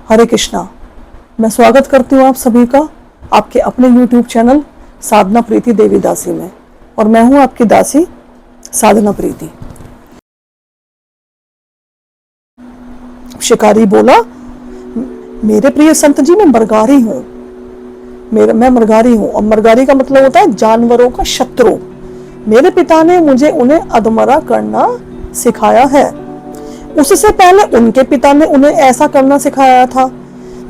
हरे कृष्णा। मैं स्वागत करती हूँ आप सभी का आपके अपने YouTube चैनल साधना प्रीति देवी दासी में, और मैं हूँ आपकी दासी साधना प्रीति। शिकारी बोला, मेरे प्रिय संत जी, मैं मरगारी हूँ। मैं मरगारी हूँ, और मरगारी का मतलब होता है जानवरों का शत्रु। मेरे पिता ने मुझे उन्हें अधमरा करना सिखाया है। उससे पहले उनके पिता ने उन्हें ऐसा करना सिखाया था।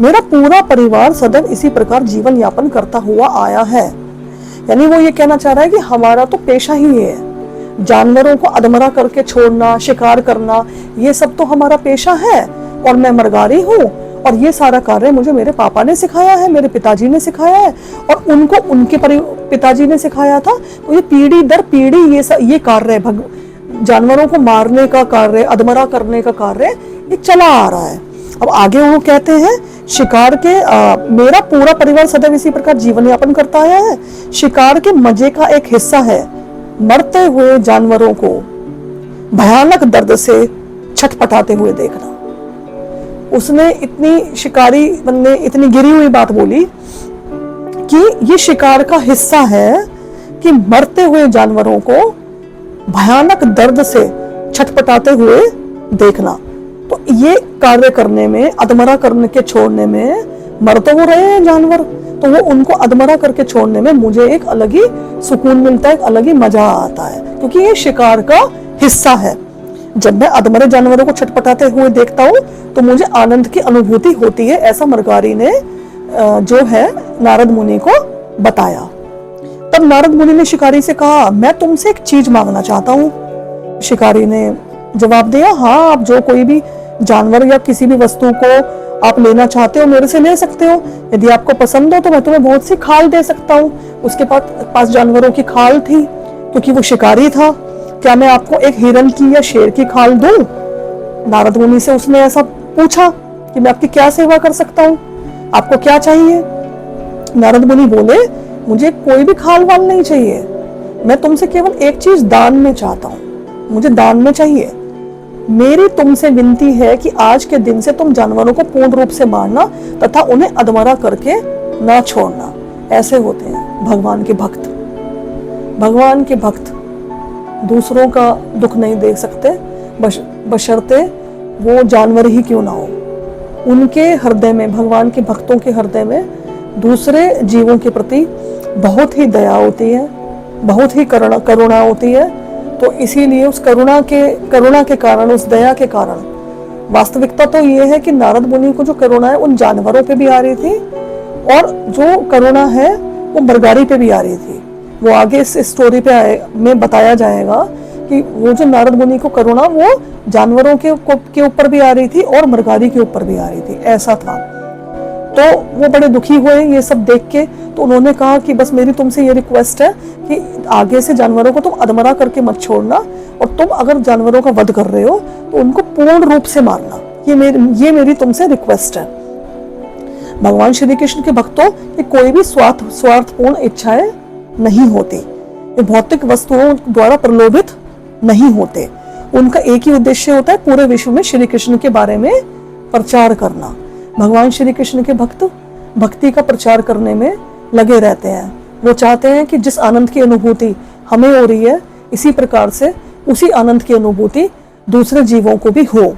मेरा पूरा परिवार सदैव इसी प्रकार जीवन यापन करता हुआ आया है। यानी वो ये कहना चाह रहा है कि हमारा तो पेशा ही है, जानवरों को अधमरा करके छोड़ना, शिकार करना, ये सब तो हमारा पेशा है। और मैं मरगारी हूँ, और ये सारा कार्य मुझे मेरे पापा ने सिखाया है, मेरे पिताजी ने सिखाया है, और उनको उनके पिताजी ने सिखाया था। तो ये पीढ़ी दर पीढ़ी ये कार्य, जानवरों को मारने का कार्य, अधमरा करने का कार्य ये चला आ रहा है। अब आगे वो कहते हैं, शिकार के मेरा पूरा परिवार सदैव इसी प्रकार जीवन यापन करता आया है। शिकार के मजे का एक हिस्सा है मरते हुए जानवरों को भयानक दर्द से छटपटाते हुए देखना। उसने इतनी शिकारी बनने इतनी गिरी हुई बात बोली कि ये शिकार का हिस्सा है कि मरते हुए जानवरों को भयानक दर्द से छटपटाते हुए देखना। तो ये कार्य करने में, अधमरा करने के छोड़ने में, मर तो वो रहे हैं जानवर, तो वो उनको अधमरा करके छोड़ने में मुझे एक अलग ही सुकून मिलता है, एक अलग ही मजा आता है, क्योंकि ये शिकार का हिस्सा है। जब मैं अधमरे जानवरों को छटपटाते हुए देखता हूँ तो मुझे आनंद की अनुभूति होती है। ऐसा मरगारी ने जो है नारद मुनि को बताया। तब नारद मुनि ने शिकारी से कहा, मैं तुमसे एक चीज मांगना चाहता हूँ। शिकारी ने जवाब दिया, हाँ, आप जो कोई भी जानवर या किसी भी वस्तु को आप लेना चाहते हो मेरे से ले सकते हो। यदि आपको पसंद हो तो मैं तुम्हें बहुत सी खाल दे सकता हूँ। उसके पास जानवरों की खाल थी, क्योंकि वो शिकारी था। क्या मैं आपको एक हिरन की या शेर की खाल दूं? नारद मुनि से उसने ऐसा पूछा कि मैं आपकी क्या सेवा कर सकता हूँ, आपको क्या चाहिए? नारद मुनि बोले, मुझे कोई भी खाल वाल नहीं चाहिए, मैं तुमसे केवल एक चीज दान में चाहता हूँ, मुझे दान में चाहिए। मेरी तुमसे विनती है कि आज के दिन से तुम जानवरों को पूर्ण रूप से मारना तथा उन्हें अधमरा करके ना छोड़ना। ऐसे होते हैं भगवान के भक्त। भगवान के भक्त दूसरों का दुख नहीं देख सकते, बशर्ते वो जानवर ही क्यों ना हो। उनके हृदय में, भगवान के भक्तों के हृदय में दूसरे जीवों के प्रति बहुत ही दया होती है, बहुत ही करुणा होती है। तो इसीलिए उस करुणा के कारण, उस दया के कारण, वास्तविकता तो ये है कि नारद मुनि को जो करुणा है उन जानवरों पे भी आ रही थी, और जो करुणा है वो मरगारी पे भी आ रही थी। वो आगे इस स्टोरी पे में बताया जाएगा कि वो जो नारद मुनि को करुणा वो जानवरों के ऊपर भी आ रही थी और मरगारी के ऊपर भी आ रही थी, ऐसा था। तो वो बड़े दुखी हुए ये सब देख के। तो उन्होंने कहा कि बस मेरी तुमसे ये रिक्वेस्ट है कि आगे से जानवरों को तुम अधमरा करके मत छोड़ना, और तुम अगर जानवरों का वध कर रहे हो तो उनको पूर्ण रूप से मारना। ये मेरी तुमसे रिक्वेस्ट है। भगवान श्री कृष्ण के भक्तों की कोई भी स्वार्थपूर्ण इच्छाएं नहीं होती, ये भौतिक वस्तुओं द्वारा प्रलोभित नहीं होते। उनका एक ही उद्देश्य होता है, पूरे विश्व में श्री कृष्ण के बारे में प्रचार करना। भगवान श्री कृष्ण के भक्त भक्ति का प्रचार करने में लगे रहते हैं। वो चाहते हैं कि जिस आनंद की अनुभूति हमें हो रही है, इसी प्रकार से उसी आनंद की अनुभूति दूसरे जीवों को भी हो।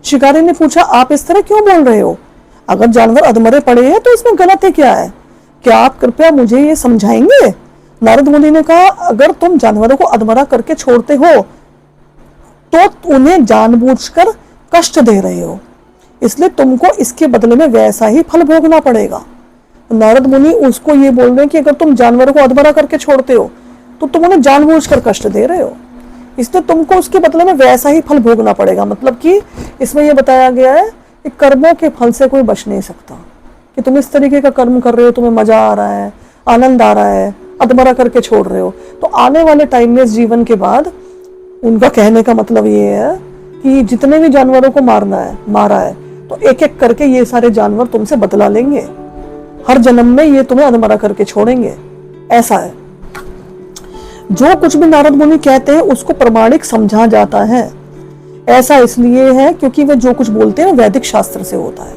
शिकारी ने पूछा, आप इस तरह क्यों बोल रहे हो? अगर जानवर अधमरे पड़े हैं तो इसमें गलती क्या है? क्या आप कृपया मुझे ये समझाएंगे? नारद मुनि ने कहा, अगर तुम जानवरों को अधमरा करके छोड़ते हो तो उन्हें जानबूझकर कष्ट दे रहे हो, इसलिए तुमको इसके बदले में वैसा ही फल भोगना पड़ेगा। नारद मुनि उसको ये बोल रहे हैं कि अगर तुम जानवरों को अधमरा करके छोड़ते हो तो तुम उन्हें जानबूझकर कष्ट दे रहे हो, इसलिए तुमको उसके बदले में वैसा ही फल भोगना पड़ेगा। मतलब कि इसमें यह बताया गया है कि कर्मों के फल से कोई बच नहीं सकता, कि तुम इस तरीके का कर्म कर रहे हो, तुम्हें मजा आ रहा है, आनंद आ रहा है, अधमरा करके छोड़ रहे हो, तो आने वाले टाइम में इस जीवन के बाद, उनका कहने का मतलब ये है कि जितने भी जानवरों को मारा है तो एक एक करके ये सारे जानवर तुमसे बदला लेंगे, हर जन्म में ये तुम्हें अधमरा करके छोड़ेंगे। ऐसा है। जो कुछ भी नारद मुनि कहते हैं उसको प्रमाणिक समझा जाता है। ऐसा इसलिए है क्योंकि वे जो कुछ बोलते हैं वैदिक शास्त्र से होता है।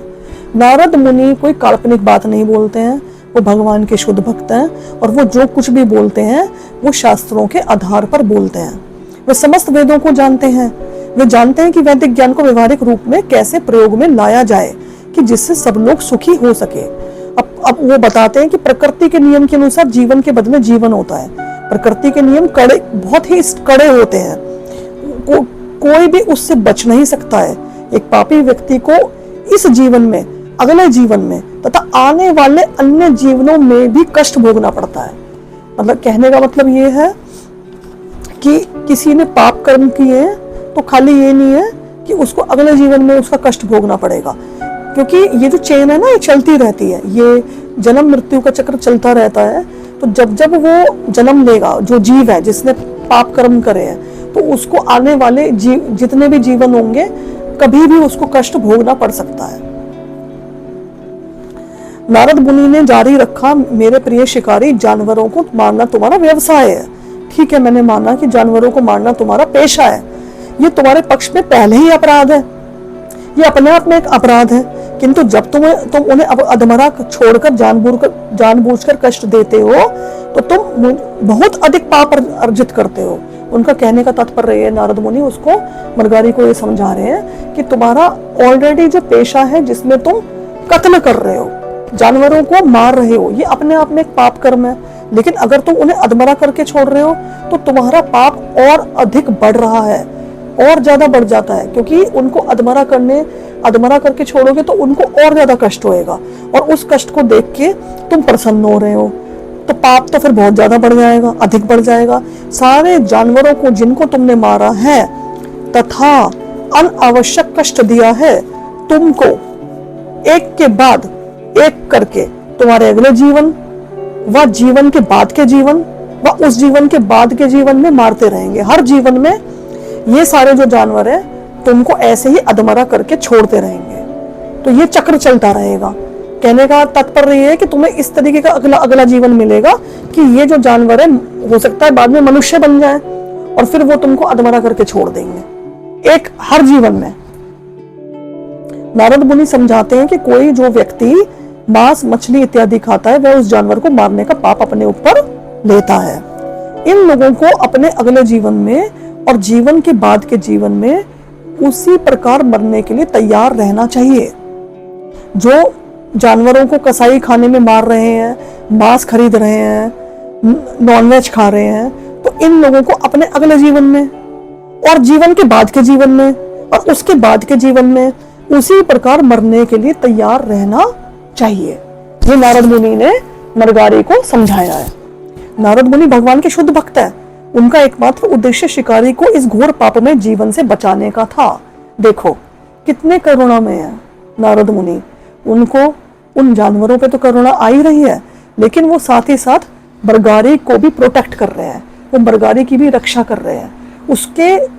नारद मुनि कोई काल्पनिक बात नहीं बोलते हैं, वो भगवान के शुद्ध भक्त हैं और वो जो कुछ भी बोलते हैं वो शास्त्रों के आधार पर बोलते हैं। वे समस्त वेदों को जानते हैं, वे जानते हैं कि वैदिक ज्ञान को व्यवहारिक रूप में कैसे प्रयोग में लाया जाए कि जिससे सब लोग सुखी हो सके। अब वो बताते हैं कि प्रकृति के नियम के अनुसार जीवन के बदले जीवन होता है। प्रकृति के नियम कड़े, बहुत ही कड़े होते हैं, कोई भी उससे बच नहीं सकता है। एक पापी व्यक्ति को इस जीवन में, अगले जीवन में तथा आने वाले अन्य जीवनों में भी कष्ट भोगना पड़ता है। मतलब कहने का मतलब ये है कि किसी ने पाप कर्म किए हैं तो खाली ये नहीं है कि उसको अगले जीवन में उसका कष्ट भोगना पड़ेगा, क्योंकि ये जो चेन है ना, ये चलती रहती है, ये जन्म मृत्यु का चक्र चलता रहता है। तो जब जब वो जन्म लेगा, जो जीव है जिसने पाप कर्म करे हैं, तो उसको आने वाले जितने भी जीवन होंगे कभी भी उसको कष्ट भोगना पड़ सकता है। नारद मुनि ने जारी रखा, मेरे प्रिय शिकारी, जानवरों को मारना तुम्हारा व्यवसाय है। ठीक है, मैंने माना कि जानवरों को मारना तुम्हारा पेशा है। ये तुम्हारे पक्ष में पहले ही अपराध है, ये अपने आप में एक अपराध है। किंतु जब तुम उन्हें अधमरा छोड़कर जानबूझकर कष्ट देते हो तो तुम बहुत अधिक पाप अर्जित करते हो। उनका कहने का तात्पर्य है, नारद मुनि उसको, मरगारी को ये समझा रहे हैं कि तुम्हारा ऑलरेडी जो पेशा है जिसमें तुम कत्ल कर रहे हो, जानवरों को मार रहे हो, ये अपने आप में एक पाप कर्म है। लेकिन अगर तुम उन्हें अधमरा करके छोड़ रहे हो तो तुम्हारा पाप और अधिक बढ़ रहा है, और ज्यादा बढ़ जाता है, क्योंकि उनको अधमरा करके छोड़ोगे तो उनको और ज्यादा कष्ट होएगा, और उस कष्ट को देख के तुम प्रसन्न हो रहे हो तो पाप तो फिर बहुत ज्यादा बढ़ जाएगा, अधिक बढ़ जाएगा। सारे जानवरों को जिनको तुमने मारा है तथा अनावश्यक कष्ट दिया है तुमको, एक के बाद एक करके तुम्हारे अगले जीवन व जीवन के बाद के जीवन व उस जीवन के बाद के जीवन में मारते रहेंगे। हर जीवन में ये सारे जो जानवर है तुमको ऐसे ही अधमरा करके छोड़ते रहेंगे, तो ये चक्र चलता रहेगा। कहने का तात्पर्य ये है कि तुम्हें इस तरीके का अगला जीवन मिलेगा कि ये जो जानवर है हो सकता है बाद में मनुष्य बन जाए और फिर वो तुमको अधमरा करके छोड़ देंगे, एक हर जीवन में। नारद मुनि समझाते हैं कि कोई जो व्यक्ति मांस, मछली इत्यादि खाता है वह उस जानवर को मारने का पाप अपने ऊपर लेता है। इन लोगों को अपने अगले जीवन में और जीवन के बाद के जीवन में उसी प्रकार मरने के लिए तैयार रहना चाहिए। जो जानवरों को कसाई खाने में मार रहे हैं, मांस खरीद रहे हैं, नॉनवेज खा रहे हैं, तो इन लोगों को अपने अगले जीवन में और जीवन के बाद के जीवन में और उसके बाद के जीवन में उसी प्रकार मरने के लिए तैयार रहना चाहिए। ये नारद मुनि ने मरगारी को समझाया है। नारद मुनि भगवान के शुद्ध भक्त है। उनका एकमात्र उद्देश्य शिकारी को इस घोर पाप में जीवन से बचाने का था। देखो कितने करुणा में है नारद मुनि, उनको उन जानवरों पे तो करुणा आ ही रही है, लेकिन वो साथ ही साथ मरगारी को भी प्रोटेक्ट कर रहे हैं, वो मरगारी की भी रक्षा कर रहे हैं।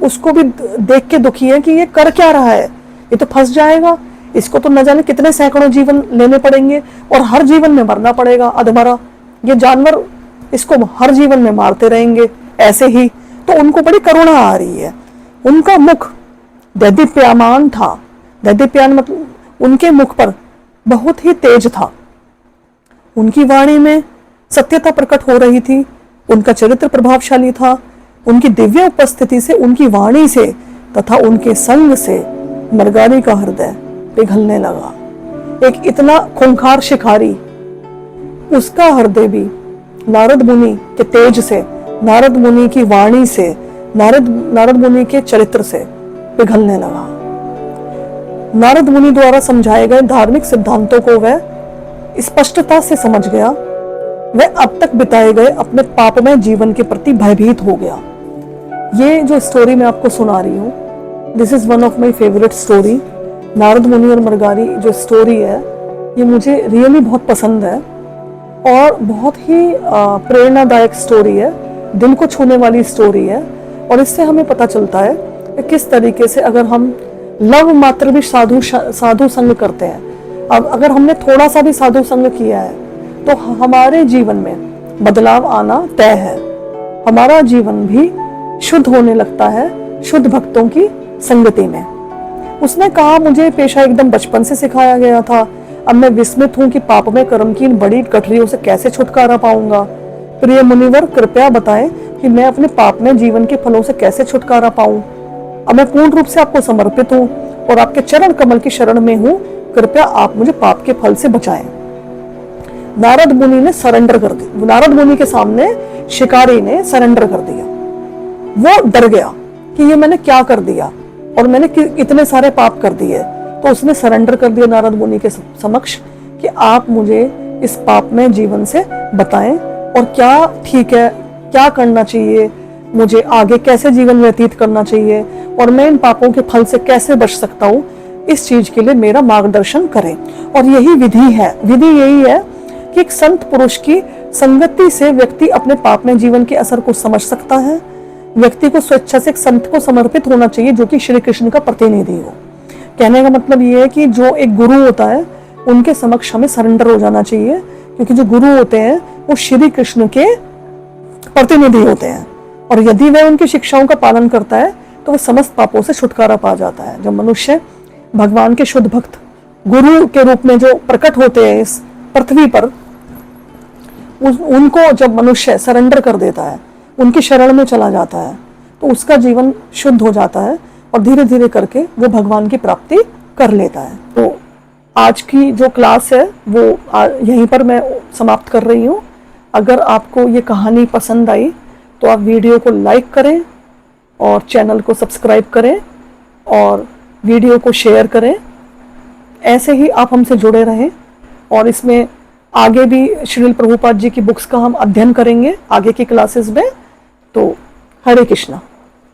उसको भी देख के दुखी है कि ये कर क्या रहा है, ये तो फंस जाएगा, इसको तो न जाने कितने सैकड़ों जीवन लेने पड़ेंगे और हर जीवन में मरना पड़ेगा अधमरा। ये जानवर इसको हर जीवन में मारते रहेंगे ऐसे ही, तो उनको बड़ी करुणा आ रही है। उनका मुख दैदीप्यमान था, दैदीप्यमान मतलब उनके मुख पर बहुत ही तेज था, उनकी वाणी में सत्यता प्रकट हो रही थी, उनका चरित्र प्रभावशाली था, उनकी दिव्य उपस्थिति से, उनकी वाणी से तथा उनके संग से मरगारी का हृदय पिघलने लगा। एक इतना खूंखार शिकारी, उसका हृदय भी नारद मुनि के तेज से, नारद मुनि की वाणी से, नारद मुनि के चरित्र से पिघलने लगा। नारद मुनि द्वारा समझाए गए धार्मिक सिद्धांतों को वह स्पष्टता से समझ गया। वह अब तक बिताए गए अपने पापमय जीवन के प्रति भयभीत हो गया। ये जो स्टोरी मैं आपको सुना रही हूँ, this is one of my favourite story. Narad मुनि और मरगारी जो स्टोरी है, ये मुझे रियली बहुत पसंद है और बहुत ही प्रेरणादायक स्टोरी है, दिल को छूने वाली स्टोरी है। और इससे हमें पता चलता है कि किस तरीके से अगर हम लव मात्र भी साधु संग करते हैं, अब अगर हमने थोड़ा सा भी साधु संग किया है तो हमारे जीवन में बदलाव आना तय है। हमारा जीवन भी शुद्ध होने लगता है शुद्ध भक्तों की संगति में। उसने कहा, मुझे पेशा एकदम बचपन से सिखाया गया था। अब मैं विस्मित हूं कि पाप में कर्म की इन बड़ी गठरियों से कैसे छुटकारा पाऊंगा। प्रिय मुनिवर, कृपया बताएं कि मैं अपने पाप में जीवन के फलों से कैसे छुटकारा पाऊं। अब मैं पूर्ण रूप से आपको समर्पित हूं और आपके चरण कमल की शरण में हूं। कृपया आप मुझे पाप के फल से बचाएं। नारद मुनि ने सरेंडर कर दी। नारद मुनि के सामने शिकारी ने सरेंडर कर दिया। वो डर गया कि ये मैंने क्या कर दिया और मैंने इतने सारे पाप कर दिए। तो उसने सरेंडर कर दिया नारद मुनि के समक्ष कि आप मुझे इस पाप में जीवन से बताएं और क्या ठीक है, क्या करना चाहिए, मुझे आगे कैसे जीवन व्यतीत करना चाहिए और मैं इन पापों के फल से कैसे बच सकता हूँ, इस चीज के लिए मेरा मार्गदर्शन करें। और यही विधि है। विधि यही है कि एक संत पुरुष की संगति से व्यक्ति अपने पाप में जीवन के असर को समझ सकता है। व्यक्ति को स्वेच्छा से एक संत को समर्पित होना चाहिए जो कि श्री कृष्ण का प्रतिनिधि हो। कहने का मतलब ये है कि जो एक गुरु होता है उनके समक्ष हमें सरेंडर हो जाना चाहिए, क्योंकि जो गुरु होते हैं वो श्री कृष्ण के प्रतिनिधि होते हैं और यदि वह उनकी शिक्षाओं का पालन करता है तो वह समस्त पापों से छुटकारा पा जाता है। जब मनुष्य भगवान के शुद्ध भक्त गुरु के रूप में जो प्रकट होते हैं इस पृथ्वी पर, उनको जब मनुष्य सरेंडर कर देता है, उनकी शरण में चला जाता है, तो उसका जीवन शुद्ध हो जाता है और धीरे धीरे करके वो भगवान की प्राप्ति कर लेता है। तो आज की जो क्लास है वो यहीं पर मैं समाप्त कर रही हूँ। अगर आपको ये कहानी पसंद आई तो आप वीडियो को लाइक करें और चैनल को सब्सक्राइब करें और वीडियो को शेयर करें। ऐसे ही आप हमसे जुड़े रहें और इसमें आगे भी श्रील प्रभुपाद जी की बुक्स का हम अध्ययन करेंगे आगे की क्लासेस में। तो हरे कृष्णा।